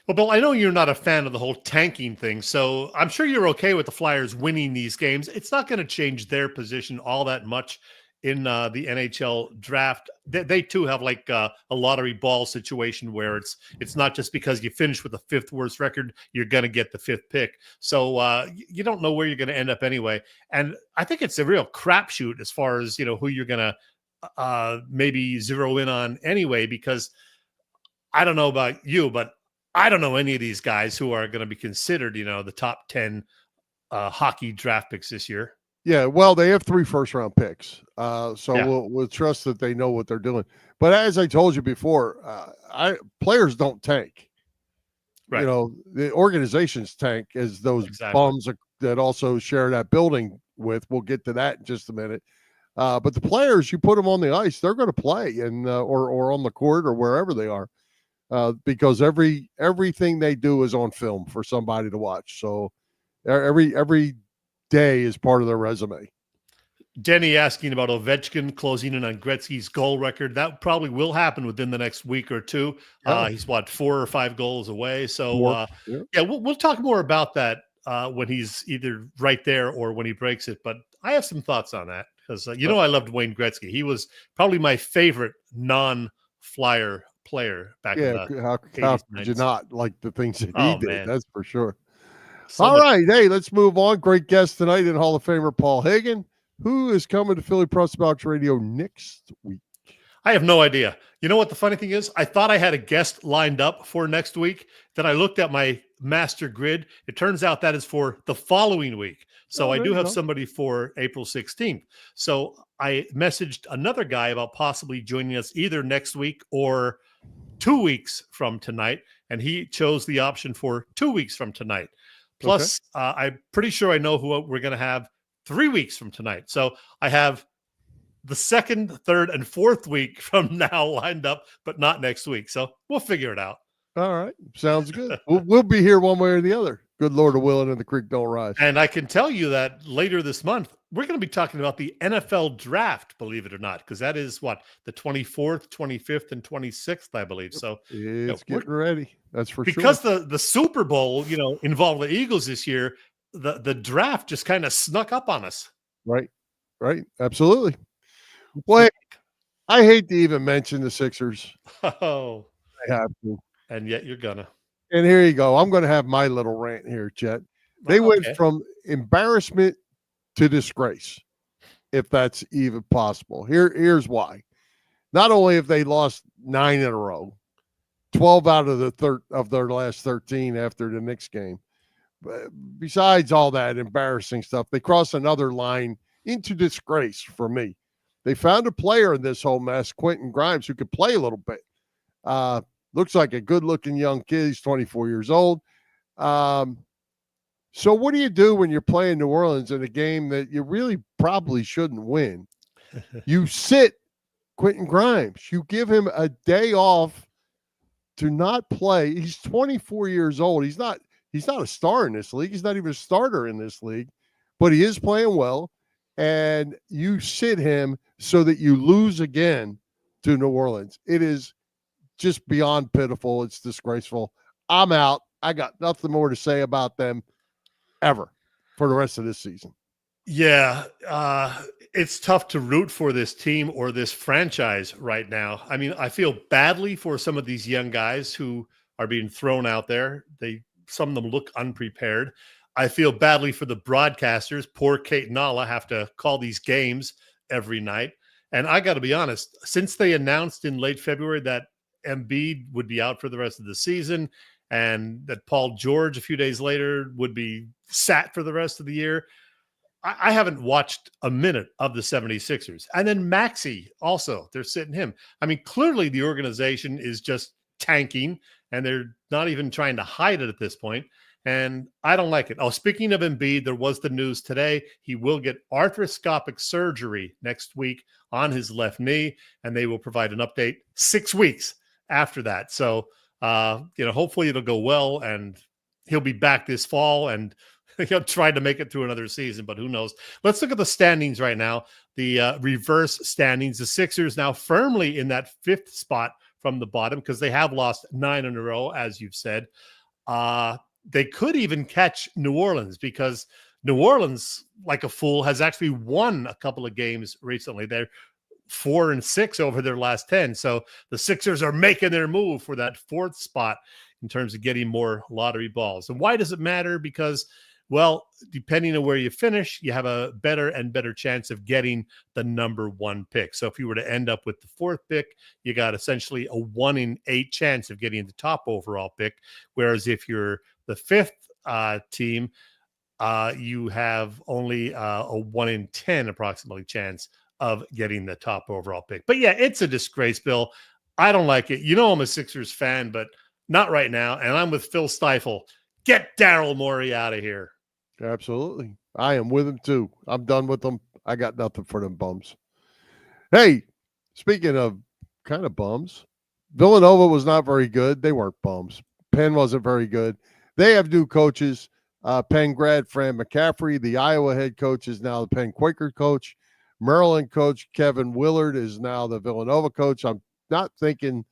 Well, Bill, I know you're not a fan of the whole tanking thing, so I'm sure you're okay with the Flyers winning these games. It's not going to change their position all that much in the NHL draft. They too have like a lottery ball situation where it's not just because you finish with the 5th worst record, you're going to get the 5th pick. So you don't know where you're going to end up anyway. And I think it's a real crapshoot as far as, who you're going to maybe zero in on anyway, because I don't know about you, but I don't know any of these guys who are going to be considered, the top 10 hockey draft picks this year. Yeah, well, they have 3 first-round picks, so we'll trust that they know what they're doing. But as I told you before, players don't tank. Right. The organizations tank as those bums that also share that building with. We'll get to that in just a minute. But the players, you put them on the ice, they're going to play, and or on the court or wherever they are, because everything they do is on film for somebody to watch. So every day is part of their resume. Denny asking about Ovechkin closing in on Gretzky's goal record. That probably will happen within the next week or 2. He's 4 or 5 goals away. So we'll talk more about that when he's either right there or when he breaks it. But I have some thoughts on that because I loved Wayne Gretzky. He was probably my favorite non-Flyer player back in the 80s, how could you not like the things that he did? Man. That's for sure. All right. Hey, let's move on. Great guest tonight in Hall of Famer Paul Hagen, who is coming to Philly Press Box Radio next week. I have no idea. You know what the funny thing is? I thought I had a guest lined up for next week. Then I looked at my master grid. It turns out that is for the following week. So I do have somebody for April 16th. So I messaged another guy about possibly joining us either next week or 2 weeks from tonight. And he chose the option for 2 weeks from tonight. Plus, I'm pretty sure I know who we're going to have 3 weeks from tonight. So I have the second, third, and fourth week from now lined up, but not next week. So we'll figure it out. All right. Sounds good. We'll be here one way or the other. Good Lord of willing and the creek don't rise. And I can tell you that later this month, we're going to be talking about the NFL draft, believe it or not, because that is what, the 24th, 25th, and 26th, I believe. So it's getting ready. That's for sure. Because the Super Bowl, involved the Eagles this year, the draft just kind of snuck up on us. Right. Absolutely. Well, I hate to even mention the Sixers. Oh, I have to. And yet you're gonna. And here you go. I'm going to have my little rant here, Chet. They went from embarrassment to disgrace, if that's even possible. Here's why. Not only have they lost 9 in a row, 12 out of their last 13 after the Knicks game. But besides all that embarrassing stuff, they crossed another line into disgrace for me. They found a player in this whole mess, Quentin Grimes, who could play a little bit. Looks like a good-looking young kid. He's 24 years old. So what do you do when you're playing New Orleans in a game that you really probably shouldn't win? You sit Quentin Grimes. You give him a day off to not play. He's 24 years old. He's not a star in this league. He's not even a starter in this league, but he is playing well. And you sit him so that you lose again to New Orleans. It is just beyond pitiful. It's disgraceful. I'm out. I got nothing more to say about them ever for the rest of this season. Yeah, it's tough to root for this team or this franchise right now. I mean, I feel badly for some of these young guys who are being thrown out there. Some of them look unprepared. I feel badly for the broadcasters. Poor Kate Nalla have to call these games every night. And I got to be honest, since they announced in late February that Embiid would be out for the rest of the season and that Paul George a few days later would be sat for the rest of the year, I haven't watched a minute of the 76ers. And then Maxey also, they're sitting him. I mean, clearly the organization is just tanking and they're not even trying to hide it at this point. And I don't like it. Oh, speaking of Embiid, there was the news today. He will get arthroscopic surgery next week on his left knee, and they will provide an update 6 weeks after that. So, hopefully it'll go well and he'll be back this fall and he'll try to make it through another season, but who knows? Let's look at the standings right now. The reverse standings, the Sixers now firmly in that 5th spot from the bottom because they have lost 9 in a row, as you've said. They could even catch New Orleans because New Orleans, like a fool, has actually won a couple of games recently. They're 4-6 over their last 10. So the Sixers are making their move for that 4th spot in terms of getting more lottery balls. And why does it matter? Because, well, depending on where you finish, you have a better and better chance of getting the number 1 pick. So if you were to end up with the 4th pick, you got essentially a 1 in 8 chance of getting the top overall pick. Whereas if you're the 5th team, you have only a 1 in 10 approximately chance of getting the top overall pick. But yeah, it's a disgrace, Bill. I don't like it. You know I'm a Sixers fan, but not right now. And I'm with Phil Stifle. Get Daryl Morey out of here. Absolutely. I am with him too. I'm done with them. I got nothing for them bums. Hey, speaking of kind of bums, Villanova was not very good. They weren't bums. Penn wasn't very good. They have new coaches. Penn grad Fran McCaffrey, the Iowa head coach, is now the Penn Quaker coach. Maryland coach Kevin Willard is now the Villanova coach. I'm not thinking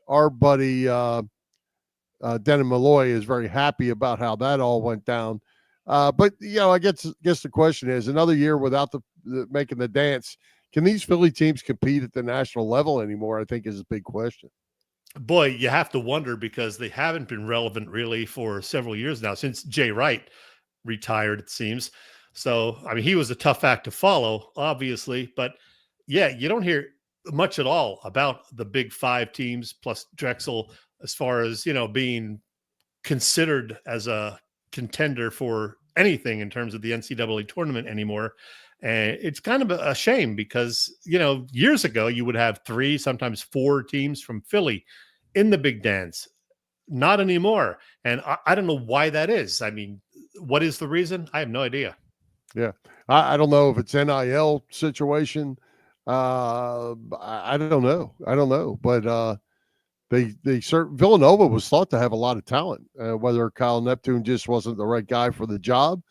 our buddy Dennis Malloy is very happy about how that all went down. But I guess the question is, another year without the making the dance, can these Philly teams compete at the national level anymore? I think is a big question. Boy, you have to wonder because they haven't been relevant really for several years now, since Jay Wright retired, it seems. So, I mean, he was a tough act to follow, obviously. But, yeah, you don't hear much at all about the big 5 teams plus Drexel as far as, being considered as a contender for anything in terms of the NCAA tournament anymore. And it's kind of a shame because, years ago you would have 3, sometimes 4 teams from Philly in the big dance. Not anymore. And I don't know why that is. I mean, what is the reason? I have no idea. Yeah. I don't know if it's NIL situation. I don't know. But Villanova was thought to have a lot of talent, whether Kyle Neptune just wasn't the right guy for the job.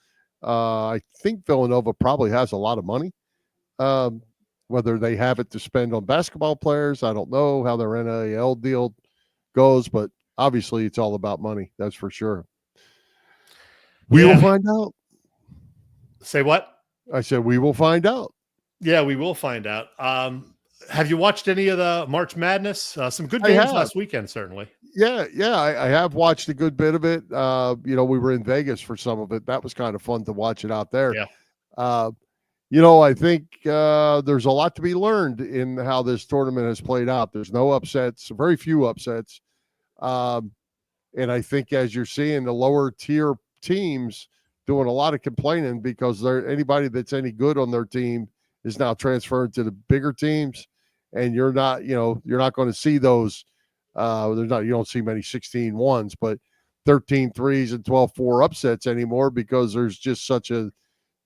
I think Villanova probably has a lot of money. Whether they have it to spend on basketball players, I don't know how their NIL deal goes, but obviously it's all about money. That's for sure. We will find out. Say what? I said we will find out. Yeah, we will find out. Have you watched any of the March Madness? Some good games last weekend, certainly. Yeah, I have watched a good bit of it. We were in Vegas for some of it. That was kind of fun to watch it out there. Yeah. I think there's a lot to be learned in how this tournament has played out. There's no upsets, very few upsets. And I think as you're seeing the lower tier teams doing a lot of complaining because anybody that's any good on their team is now transferred to the bigger teams, and you're not going to see those. You don't see many 16-1s, but 13-3s and 12-4 upsets anymore because there's just such a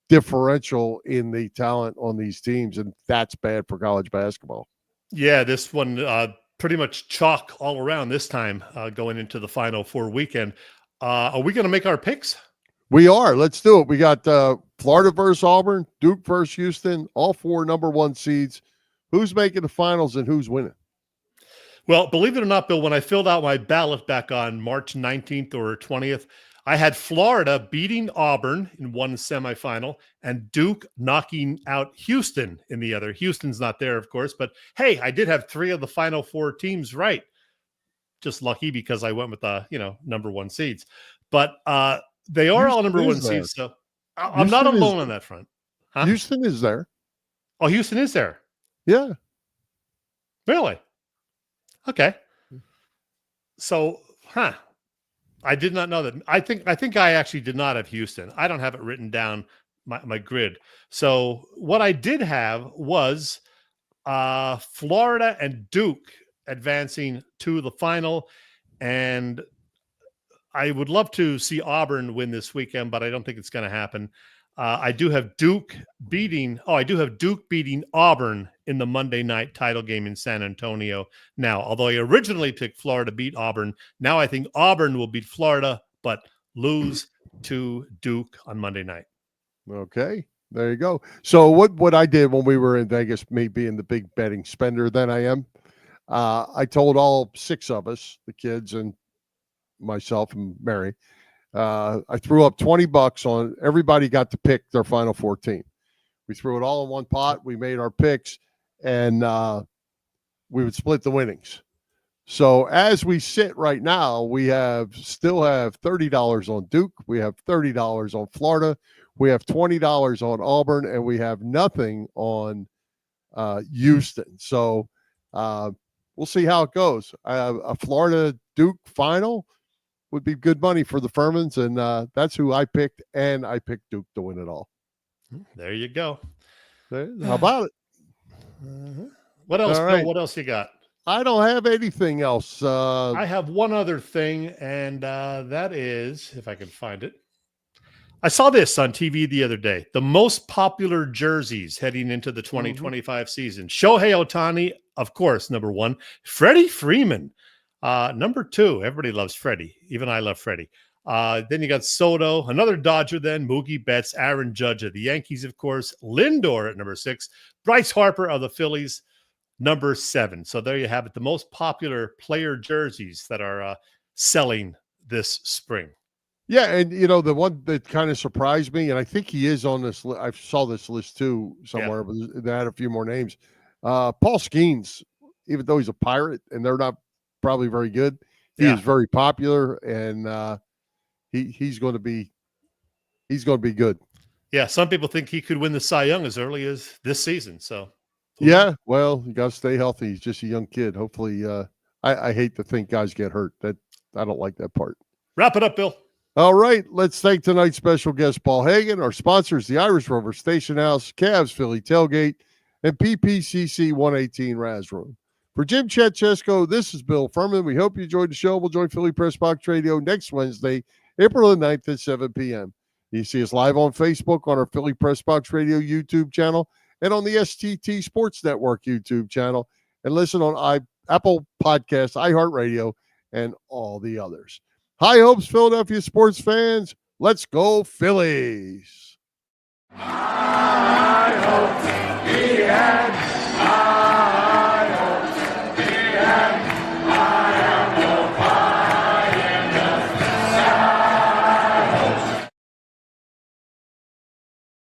differential in the talent on these teams, and that's bad for college basketball. Yeah, this one pretty much chalk all around this time going into the Final Four weekend. Are we going to make our picks? We are. Let's do it. We got Florida versus Auburn, Duke versus Houston, all 4 number 1 seeds. Who's making the finals and who's winning? Well, believe it or not, Bill, when I filled out my ballot back on March 19th or 20th, I had Florida beating Auburn in one semifinal and Duke knocking out Houston in the other. Houston's not there, of course, but hey, I did have 3 of the Final 4 teams right. Just lucky because I went with the, number 1 seeds. But they are all number 1 seeds, so I'm not alone on that front. Huh? Houston is there. Oh, Houston is there. Yeah. Really? Okay. So, I did not know that. I think I actually did not have Houston. I don't have it written down my grid. So what I did have was Florida and Duke advancing to the final, and I would love to see Auburn win this weekend, but I don't think it's going to happen. I do have Duke beating Auburn in the Monday night title game in San Antonio. Now, although I originally picked Florida to beat Auburn, now I think Auburn will beat Florida, but lose to Duke on Monday night. Okay, there you go. So what I did when we were in Vegas, me being the big betting spender that I am, I told all 6 of us, the kids and myself and Mary, I threw up $20 on everybody got to pick their Final Four team. We threw it all in one pot. We made our picks, and we would split the winnings. So as we sit right now, we still have $30 on Duke. We have $30 on Florida. We have $20 on Auburn, and we have nothing on Houston. So we'll see how it goes. A Florida Duke final would be good money for the Furmans, and that's who I picked, and I picked Duke to win it all. There you go. How about it? What else, All right. Bill? What else you got? I don't have anything else. I have one other thing, and that is, if I can find it. I saw this on TV the other day. The most popular jerseys heading into the 2025 season. Shohei Ohtani, of course, number 1. Freddie Freeman, number 2. Everybody loves Freddie. Even I love Freddie. Then you got Soto, another Dodger then, Mookie Betts, Aaron Judge of the Yankees, of course, Lindor at number 6, Bryce Harper of the Phillies, number 7. So there you have it, the most popular player jerseys that are selling this spring. Yeah, and the one that kind of surprised me, and I think he is on this list. I saw this list too somewhere, but they had a few more names. Paul Skeens, even though he's a Pirate and they're not probably very good, he is very popular, and he's going to be good. Yeah, some people think he could win the Cy Young as early as this season. So yeah, well, you got to stay healthy. He's just a young kid. Hopefully, I hate to think guys get hurt. That I don't like that part. Wrap it up, Bill. All right, let's thank tonight's special guest, Paul Hagen, our sponsors, the Irish Rover Station House, Cavs Philly Tailgate, and PPCC 118 Raz Room. For Jim Chet Chesko, this is Bill Furman. We hope you enjoyed the show. We'll join Philly Press Box Radio next Wednesday, April the 9th at 7 p.m. You see us live on Facebook, on our Philly Press Box Radio YouTube channel, and on the STT Sports Network YouTube channel, and listen on Apple Podcasts, iHeartRadio, and all the others. High hopes, Philadelphia sports fans. Let's go, Phillies.